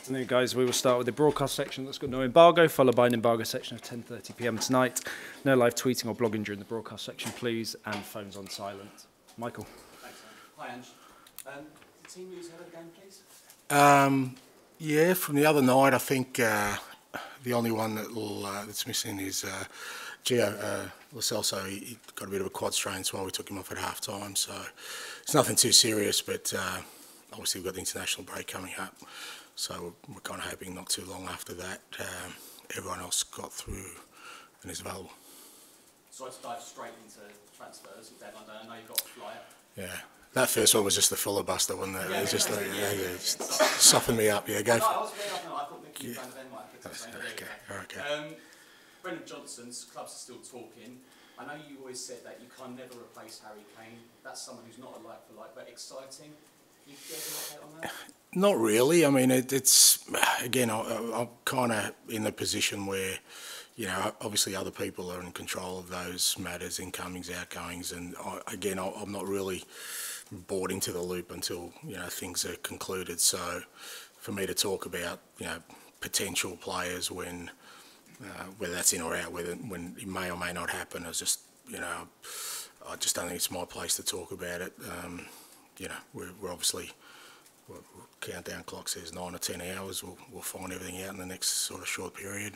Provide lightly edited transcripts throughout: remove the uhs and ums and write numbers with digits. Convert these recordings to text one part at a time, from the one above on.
Afternoon, guys. We will start with the broadcast section that's got no embargo, followed by an embargo section of 10:30 p.m. tonight. No live tweeting or blogging during the broadcast section, please, and phones on silent. Michael. Thanks, Ange. Hi, Ange. The team news ahead of the game, please? Yeah, from the other night, I think the only one that's missing is Gio Lo Celso. He got a bit of a quad strain, so we took him off at half time. So it's nothing too serious, but obviously we've got the international break coming up. So we're kind of hoping not too long after that everyone else got through and is available. So let's dive straight into transfers. Deadline day. I know you've got a flyer. Yeah, that first one was just the filibuster, wasn't it? Yeah, it was just just soften me up. Yeah, go. No, I was really up. I thought Mickey Van Den might have picked up something. Okay. Brendan Johnson's clubs are still talking. I know you always said that you can never replace Harry Kane. That's someone who's not a like for like, but exciting. You get an update on that? Not really. I mean, it's again, I'm kind of in the position where, you know, obviously other people are in control of those matters, incomings, outgoings, and I'm not really brought into the loop until, you know, things are concluded. So, for me to talk about, you know, potential players when whether that's in or out, when it may or may not happen, I just, you know, I just don't think it's my place to talk about it. You know, we're obviously. Countdown clock says 9 or 10 hours. We'll find everything out in the next sort of short period,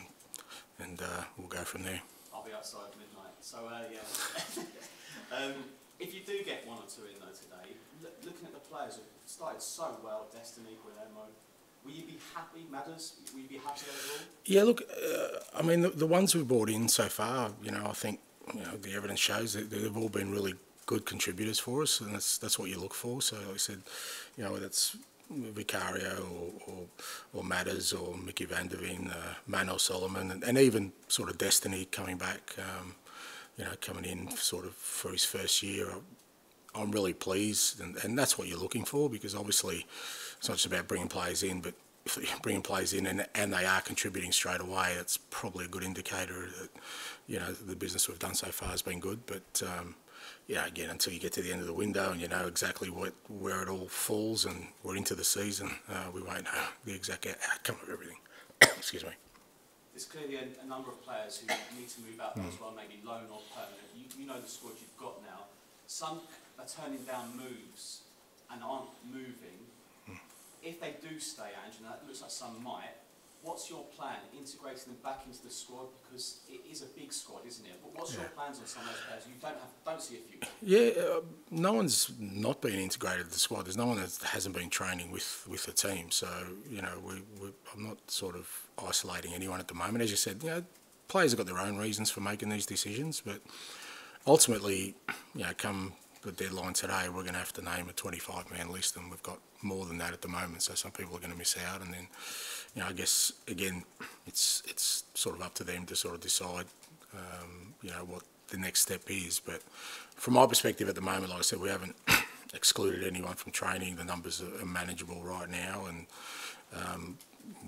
and we'll go from there. I'll be outside at midnight. So yeah. If you do get one or two in though today, looking at the players who started so well, Destiny, Guillermo, will you be happy, Madders? Will you be happy overall? Yeah, look, I mean the ones we've brought in so far, you know, I think, you know, the evidence shows that they've all been really good contributors for us, and that's what you look for. So like I said, you know, whether it's Vicario or Matters or Mickey Van der Veen, Manuel Solomon, and even sort of Destiny coming back, you know, coming in sort of for his first year. I'm really pleased, and that's what you're looking for, because obviously it's not just about bringing players in, but if you're bringing players in and they are contributing straight away, it's probably a good indicator that, you know, the business we've done so far has been good. But yeah, again, until you get to the end of the window and you know exactly where it all falls and we're into the season, we won't know the exact outcome of everything. Excuse me. There's clearly a number of players who need to move out as well, maybe loan or permanent. You know the squad you've got now. Some are turning down moves and aren't moving. If they do stay, Ange, and that looks like some might, what's your plan, integrating them back into the squad? Because it is a big squad, isn't it? But what's your plans on some of those players you don't see a future? Yeah, no one's not been integrated to the squad. There's no one that hasn't been training with the team. So, you know, I'm not sort of isolating anyone at the moment. As you said, you know, players have got their own reasons for making these decisions, but ultimately, you know, come the deadline today, we're going to have to name a 25-man list, and we've got more than that at the moment. So some people are going to miss out, and then, you know, I guess again, it's sort of up to them to sort of decide, you know, what the next step is. But from my perspective at the moment, like I said, we haven't excluded anyone from training. The numbers are manageable right now, and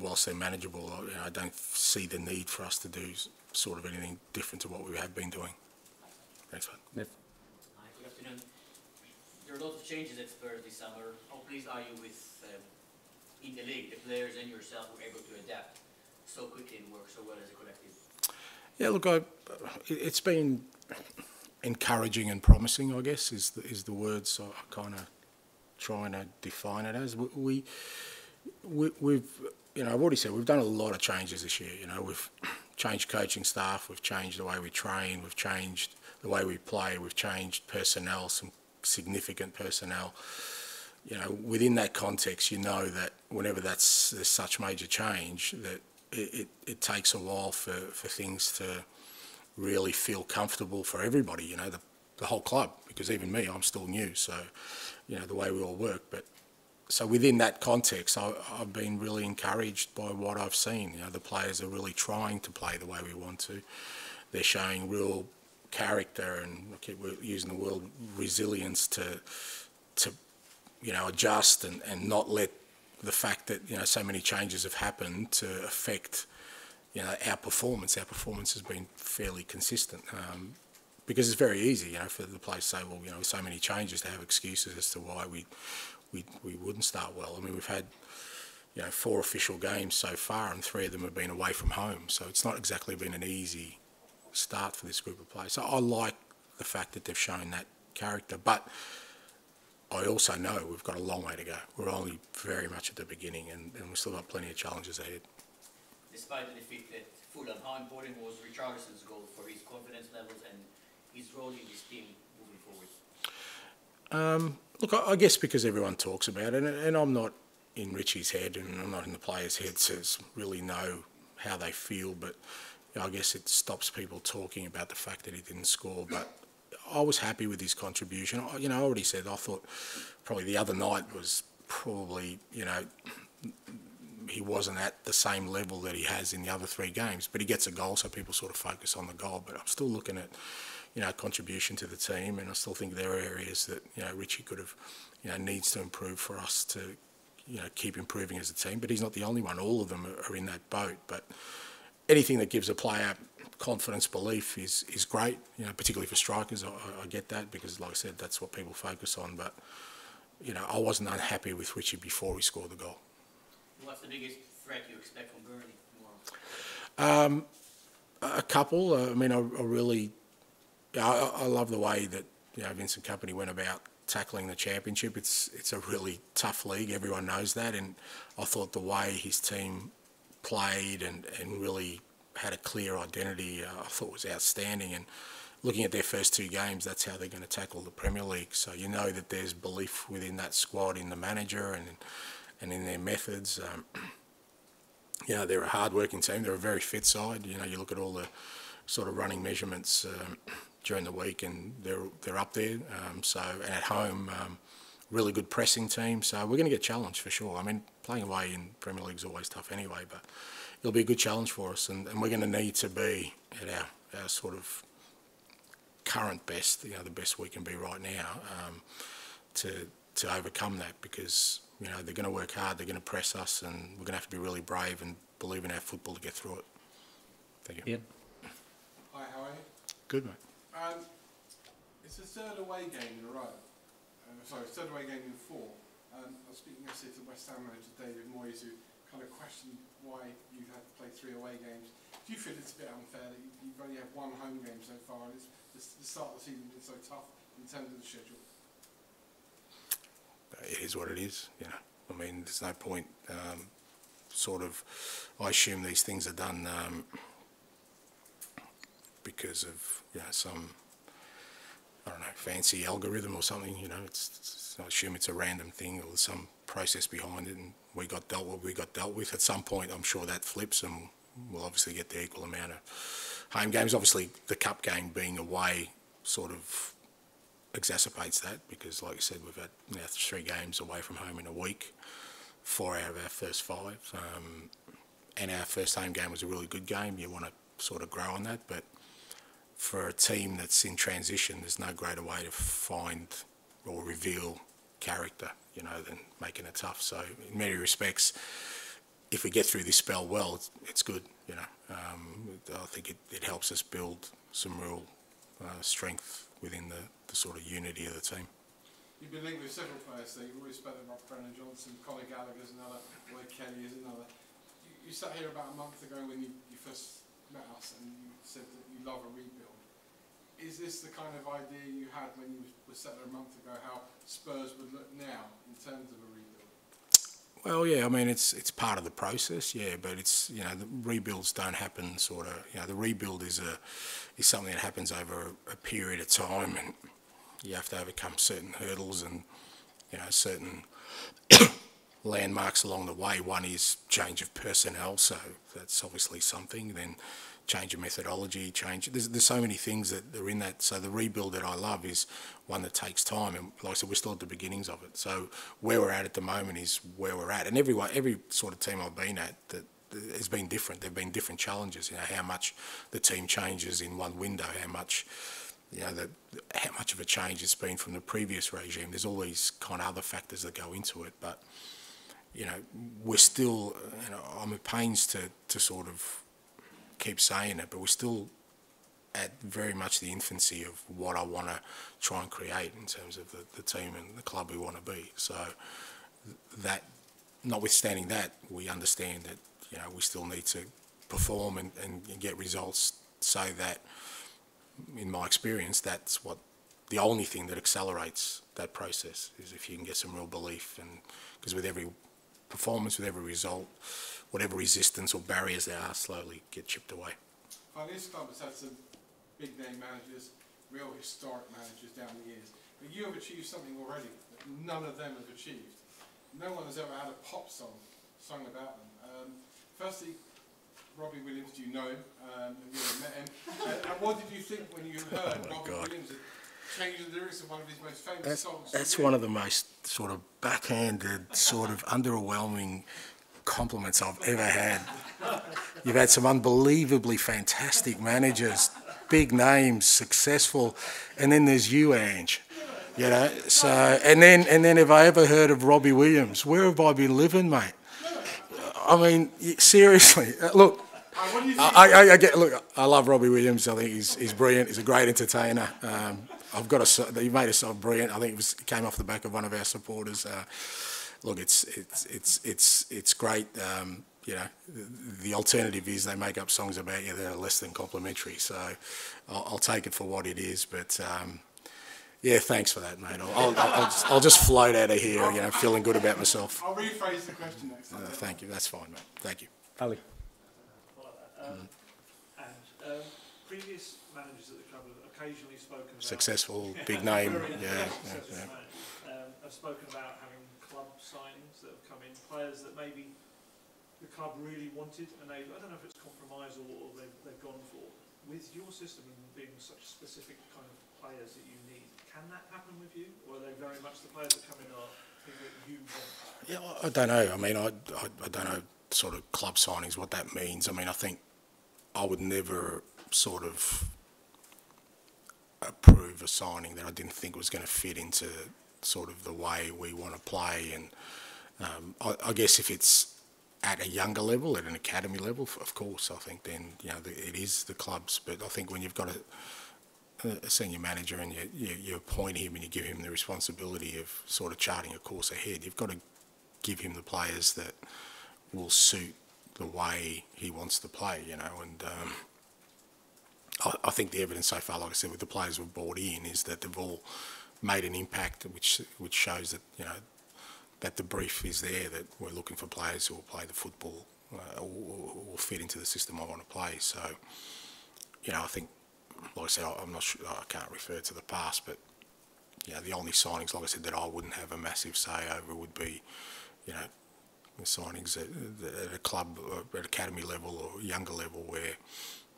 whilst they're manageable, you know, I don't see the need for us to do sort of anything different to what we have been doing. Thanks, mate. Hi, good afternoon. There are a lot of changes at Spurs this summer. How pleased are you with in the league, the players and yourself were able to adapt so quickly and work so well as a collective? Yeah, look, it's been encouraging and promising, I guess, is the words I'm kind of trying to define it as. We've, you know, I've already said we've done a lot of changes this year. You know, we've changed coaching staff, we've changed the way we train, we've changed the way we play, we've changed personnel, some significant personnel. You know, within that context, you know that whenever there's such major change, that it takes a while for things to really feel comfortable for everybody, you know, the whole club, because even me, I'm still new, so, you know, the way we all work. But so within that context, I've been really encouraged by what I've seen. You know, the players are really trying to play the way we want to. They're showing real character, and I keep using the word resilience to you know, adjust and not let the fact that, you know, so many changes have happened to affect, you know, our performance. Our performance has been fairly consistent, because it's very easy, you know, for the players to say, well, you know, so many changes, to have excuses as to why we wouldn't start well. I mean, we've had, you know, 4 official games so far, and 3 of them have been away from home. So it's not exactly been an easy start for this group of players. So I like the fact that they've shown that character, but I also know we've got a long way to go. We're only very much at the beginning, and we've still got plenty of challenges ahead. Despite the defeat at Fulham, how important was Richarlison's goal for his confidence levels and his role in this team moving forward? Look, I guess because everyone talks about it, and I'm not in Richie's head and I'm not in the players' heads to really know how they feel, but you know, I guess it stops people talking about the fact that he didn't score. But I was happy with his contribution. You know, I already said I thought probably the other night was probably, you know, he wasn't at the same level that he has in the other 3 games, but he gets a goal, so people sort of focus on the goal. But I'm still looking at, you know, contribution to the team, and I still think there are areas that, you know, Richie could have, you know, needs to improve for us to, you know, keep improving as a team. But he's not the only one. All of them are in that boat. But anything that gives a player confidence, belief is great, you know, particularly for strikers. I get that because, like I said, that's what people focus on. But, you know, I wasn't unhappy with Richie before he scored the goal. What's the biggest threat you expect from Burnley tomorrow? A couple. I mean, I really, I love the way that, you know, Vincent Kompany went about tackling the championship. It's a really tough league. Everyone knows that, and I thought the way his team played and really had a clear identity, I thought was outstanding. And looking at their first 2 games, that's how they're going to tackle the Premier League. So you know that there's belief within that squad, in the manager and in their methods. You know, they're a hard-working team. They're a very fit side. You know, you look at all the sort of running measurements during the week, and they're up there. And at home, really good pressing team. So we're going to get challenged for sure. I mean, playing away in Premier League is always tough anyway, but it'll be a good challenge for us, and we're going to need to be at our sort of current best, you know, the best we can be right now, to overcome that, because, you know, they're going to work hard, they're going to press us, and we're going to have to be really brave and believe in our football to get through it. Thank you. Ian? Hi, how are you? Good, mate. It's the 3rd away game in a row. Third away game in 4. I was speaking yesterday to West Ham manager David Moyes, who kind of questioned why you've had to play 3 away games. Do you feel it's a bit unfair that you've only had 1 home game so far, and the start of the season has been so tough in terms of the schedule? It is what it is, you know. I mean, there's no point I assume these things are done because of, you know, some, I don't know, fancy algorithm or something, you know. I assume it's a random thing or some process behind it, and we got dealt with. At some point, I'm sure that flips, and we'll obviously get the equal amount of home games. Obviously, the cup game being away sort of exacerbates that, because, like I said, we've had now 3 games away from home in a week, 4 out of our first 5, and our first home game was a really good game. You want to sort of grow on that, but for a team that's in transition, there's no greater way to find or reveal character, you know, than making it tough. So in many respects, if we get through this spell well, it's good, you know. I think it helps us build some real strength within the sort of unity of the team. You've been linked with several players, so you've always spoken about Brennan Johnson, Conor Gallagher's another, Lloyd Kelly is another. You sat here about a month ago when you first met us, and you said that you love a rebuild. Is this the kind of idea you had when you were sat there a month ago, how Spurs would look now in terms of a rebuild? Well, yeah, I mean, it's part of the process, yeah, but it's, you know, the rebuilds don't happen sort of, you know, the rebuild is something that happens over a period of time, and you have to overcome certain hurdles and, you know, certain landmarks along the way. One is change of personnel, so that's obviously something. Then change of methodology, there's so many things that are in that. So the rebuild that I love is one that takes time, and like I said, we're still at the beginnings of it. So where we're at the moment is where we're at, and every sort of team I've been at that has been different. There've been different challenges. You know, how much the team changes in one window, how much, you know, how much of a change it's been from the previous regime. There's all these kind of other factors that go into it, but, you know, we're still, you know, I'm at pains to sort of keep saying it, but we're still at very much the infancy of what I want to try and create in terms of the team and the club we want to be. So that notwithstanding that, we understand that, you know, we still need to perform and get results, so that, in my experience, that's what the only thing that accelerates that process is if you can get some real belief. And because with every performance, with every result, whatever resistance or barriers there are slowly get chipped away. Well, this club has had some big name managers, real historic managers down the years, but you have achieved something already that none of them have achieved. No one has ever had a pop song sung about them. Firstly, Robbie Williams, do you know him? Have you ever met him? And what did you think when you heard Robbie Williams had changed the lyrics of one of his most famous songs? That's one of the most sort of backhanded, sort of underwhelming compliments I've ever had. You've had some unbelievably fantastic managers, big names, successful, and then there's you, Ange. You know, so and then if I ever heard of Robbie Williams, where have I been living, mate? I mean, seriously, look. I get. Look, I love Robbie Williams. I think he's brilliant. He's a great entertainer. I've got he made a song brilliant. I think it came off the back of one of our supporters. Look, it's great. You know, the alternative is they make up songs about you that are less than complimentary. So I'll take it for what it is. But yeah, thanks for that, mate. I'll just float out of here, you know, feeling good about myself. I'll rephrase the question next time. Thank you. That's fine, mate. Thank you. Ali. Previous managers at the club have occasionally spoken about Successful, big name. Yeah. have spoken about having club signings that have come in, players that maybe the club really wanted, and I don't know if it's compromise or they've gone for. With your system and being such specific kind of players that you need, can that happen with you, or are they very much the players that come in are things that you want? Yeah, I don't know. I mean, I don't know sort of club signings, what that means. I mean, I think I would never sort of approve a signing that I didn't think was going to fit into sort of the way we want to play. And I guess if it's at a younger level, at an academy level, of course, I think then, you know, it is the clubs. But I think when you've got a senior manager and you appoint him and you give him the responsibility of sort of charting a course ahead, you've got to give him the players that will suit the way he wants to play, you know. And I think the evidence so far, like I said, with the players we've brought in, is that they've all made an impact, which shows that, you know, that the brief is there, that we're looking for players who will play the football or fit into the system I want to play. So, you know, I think, like I said, I'm not sure, I can't refer to the past, but, you know, the only signings, like I said, that I wouldn't have a massive say over would be, you know, the signings at a club, or at academy level or younger level, where,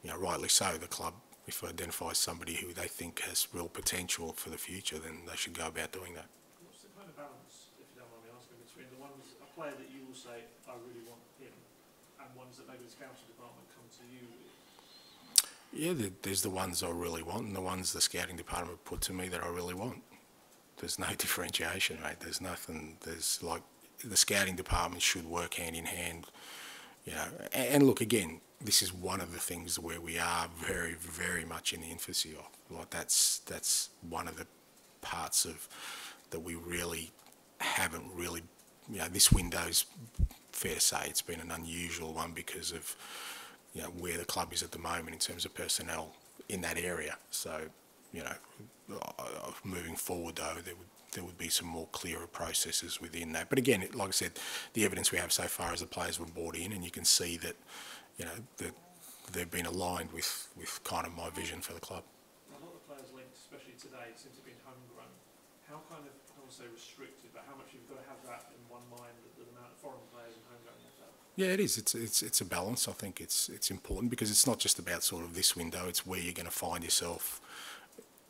you know, rightly so, the club, if it identifies somebody who they think has real potential for the future, then they should go about doing that. What's the kind of balance, if you don't mind me asking, between the ones, a player that you will say, I really want him, and ones that maybe the scouting department come to you with? Yeah, there's the ones I really want and the ones the scouting department put to me that I really want. There's no differentiation, mate. There's nothing, there's like, the scouting department should work hand in hand, you know. And look, again, this is one of the things where we are very, very much in the infancy of. Like that's one of the parts of that we really haven't really, you know, this window's, fair to say, it's been an unusual one because of, you know, where the club is at the moment in terms of personnel in that area. So, you know, moving forward though, there would be some more clearer processes within that. But again, like I said, the evidence we have so far is the players were brought in, and you can see that, you know, that they've been aligned with kind of my vision for the club. A lot of players linked, especially today, seem to be homegrown. How kind of, I don't want to say restricted, but how much you've got to have that in one mind, the amount of foreign players and homegrown you have to have? Yeah, it is. It's a balance. I think it's important because it's not just about sort of this window. It's where you're going to find yourself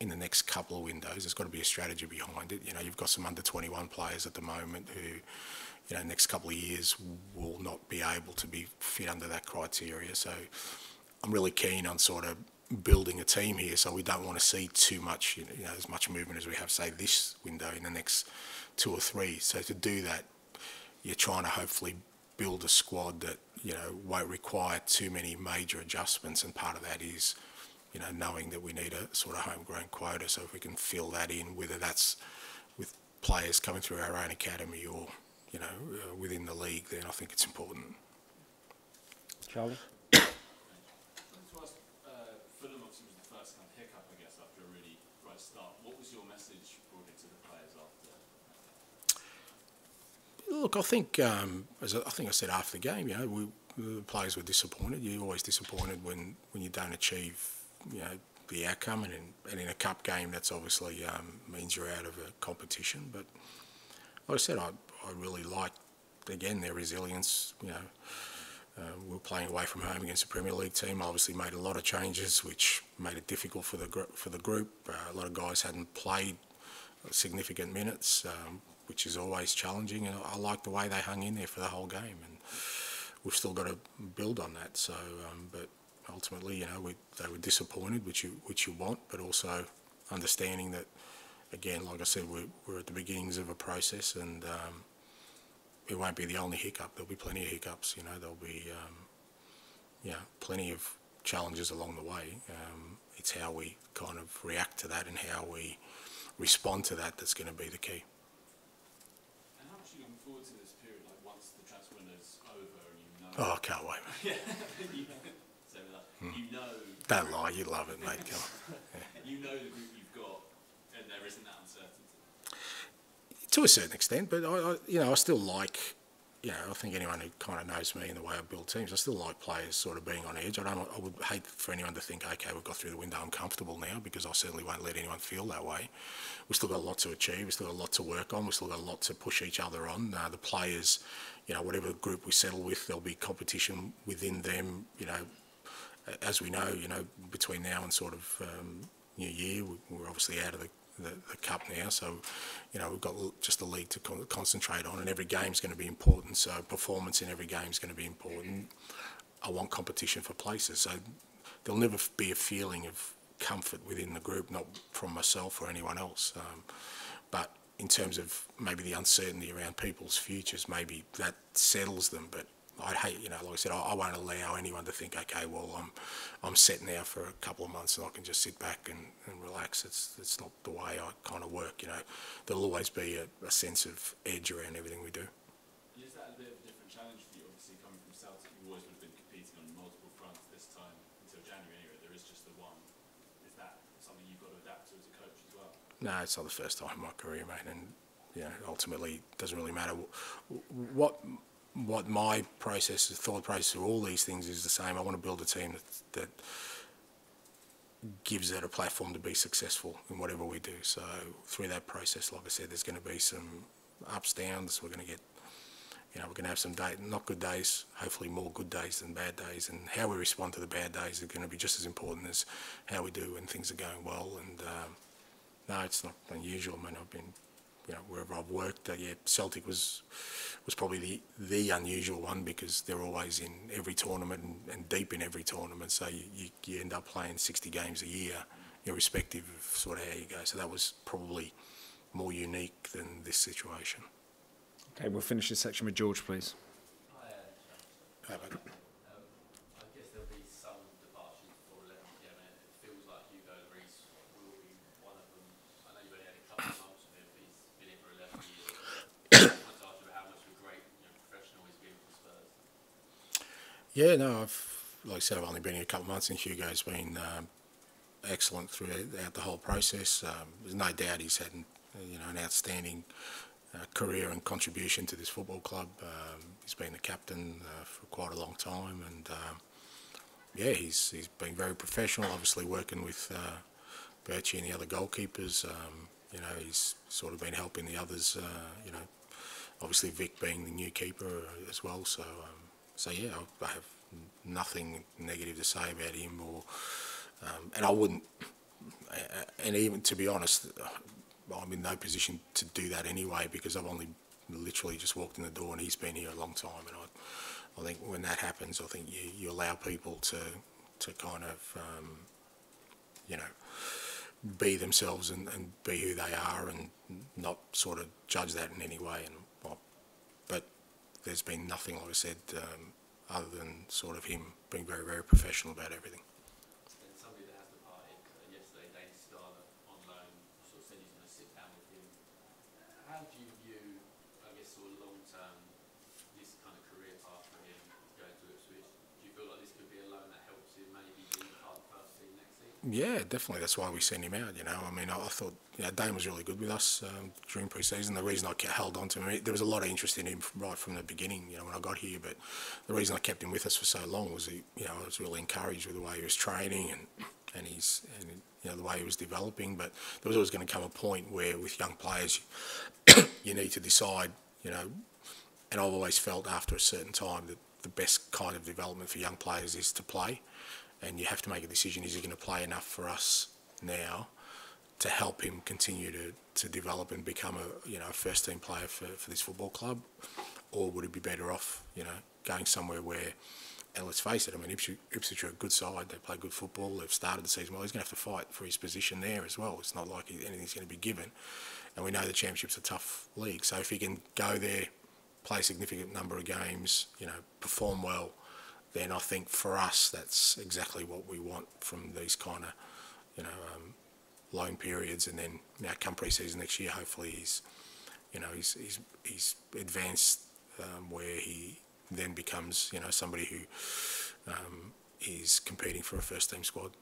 in the next couple of windows. There's got to be a strategy behind it. You know, you've got some under 21 players at the moment who, you know, next couple of years will not be able to be fit under that criteria. So I'm really keen on sort of building a team here. So we don't want to see too much, you know, as much movement as we have, say, this window in the next 2 or 3. So to do that, you're trying to hopefully build a squad that, you know, won't require too many major adjustments. And part of that is, you know, knowing that we need a sort of homegrown quota. So if we can fill that in, whether that's with players coming through our own academy or, you know, within the league, then I think it's important. Charlie? Fulham obviously was the first kind of hiccup, I guess, after a really bright start. What was your message broadly to the players after? Look, I think, as I think I said after the game, you know, the players were disappointed. You're always disappointed when you don't achieve, you know, the outcome, and in a cup game, that's obviously means you're out of a competition. But like I said, I really liked, again, their resilience. You know, we were playing away from home against a Premier League team. Obviously, made a lot of changes, which made it difficult for the group. A lot of guys hadn't played significant minutes, which is always challenging. And I like the way they hung in there for the whole game, and we've still got to build on that. So, but ultimately, you know, they were disappointed, which you want, but also understanding that, again, like I said, we're at the beginnings of a process, and it won't be the only hiccup. There'll be plenty of hiccups. You know, there'll be plenty of challenges along the way. It's how we kind of react to that and how we respond to that that's going to be the key. And how much are you looking forward to this period, like once the transfer window's over and you know? Oh, I can't wait. So you know. Don't lie, you love it, mate. Come on. You know the group you've got, and there isn't that uncertainty. To a certain extent, but I still like, you know, I think anyone who kind of knows me and the way I build teams, I still like players sort of being on edge. I would hate for anyone to think, okay, we've got through the window, I'm comfortable now, because I certainly won't let anyone feel that way. We've still got a lot to achieve, we've still got a lot to work on, we've still got a lot to push each other on. The players, you know, whatever group we settle with, there'll be competition within them, you know, as we know, you know, between now and sort of New Year, we're obviously out of the cup now, so you know we've got just the league to concentrate on, and every game's going to be important. So performance in every game is going to be important. I want competition for places, so there'll never be a feeling of comfort within the group, not from myself or anyone else. But in terms of maybe the uncertainty around people's futures, maybe that settles them. But I'd hate, you know, like I said, I won't allow anyone to think, okay, well, I'm set now for a couple of months and I can just sit back and relax. It's not the way I kind of work, you know. There'll always be a sense of edge around everything we do. Is that a bit of a different challenge for you? Obviously, coming from Celtic, you always would have been competing on multiple fronts. This time, until January anyway, there is just the one. Is that something you've got to adapt to as a coach as well? No, it's not the first time in my career, mate, and you know, ultimately, it doesn't really matter what my process, thought process of all these things is the same. I want to build a team that gives it a platform to be successful in whatever we do. So through that process, like I said, there's going to be some ups, downs. We're going to get, you know, we're going to have some not good days, hopefully more good days than bad days. And how we respond to the bad days is going to be just as important as how we do when things are going well. And no, it's not unusual. I mean, I've been, you know, wherever I've worked, Celtic was probably the unusual one, because they're always in every tournament and deep in every tournament. So you end up playing 60 games a year, irrespective of sort of how you go. So that was probably more unique than this situation. Okay, we'll finish this section with George, please. How about it? I guess there'll be some departures for 11 p.m. and it feels like Hugo Lloris will be one of them. I know you've only had a couple of months with him, but he's been here for 11 years. I want to ask you about how much of a great professional he's been for Spurs. Yeah, no, like I said, I've only been here a couple of months, and Hugo's been excellent throughout the whole process. There's no doubt he's had, you know, an outstanding career and contribution to this football club. He's been the captain for quite a long time, and yeah, he's been very professional. Obviously, working with Bertie and the other goalkeepers. You know, he's sort of been helping the others. You know, obviously Vic being the new keeper as well. So yeah, I have nothing negative to say about him, or and I wouldn't. And even to be honest, I'm in no position to do that anyway, because I've only literally just walked in the door and he's been here a long time. And I think when that happens, I think you allow people to kind of, you know, be themselves and be who they are, and not sort of judge that in any way. And but there's been nothing, like I said, other than sort of him being very, very professional about everything. And somebody that has departed yesterday, Dane Scala, on loan, sort of said he's going to sit down with him. How do you view, I guess, sort of long-term, this kind of career path for him going to Ipswich? Do you feel like this could be a loan that helps him maybe be part of the first team next season? Yeah, definitely. That's why we sent him out. You know, I mean, I thought Dane was really good with us during pre-season. The reason I held on to him, there was a lot of interest in him right from the beginning. You know, when I got here, but the reason I kept him with us for so long was I was really encouraged with the way he was training and the way he was developing. But there was always going to come a point where with young players, you need to decide. You know, and I've always felt after a certain time that the best kind of development for young players is to play. And you have to make a decision, is he going to play enough for us now to help him continue to develop and become a first team player for this football club? Or would he be better off, going somewhere where, and let's face it, I mean, Ipswich are a good side, they play good football, they've started the season well, he's going to have to fight for his position there as well. It's not like anything's going to be given. And we know the Championship's a tough league, so if he can go there, play a significant number of games, perform well, then I think for us that's exactly what we want from these kind of, loan periods. And then come pre-season next year, hopefully he's advanced where he then becomes somebody who is competing for a first team squad.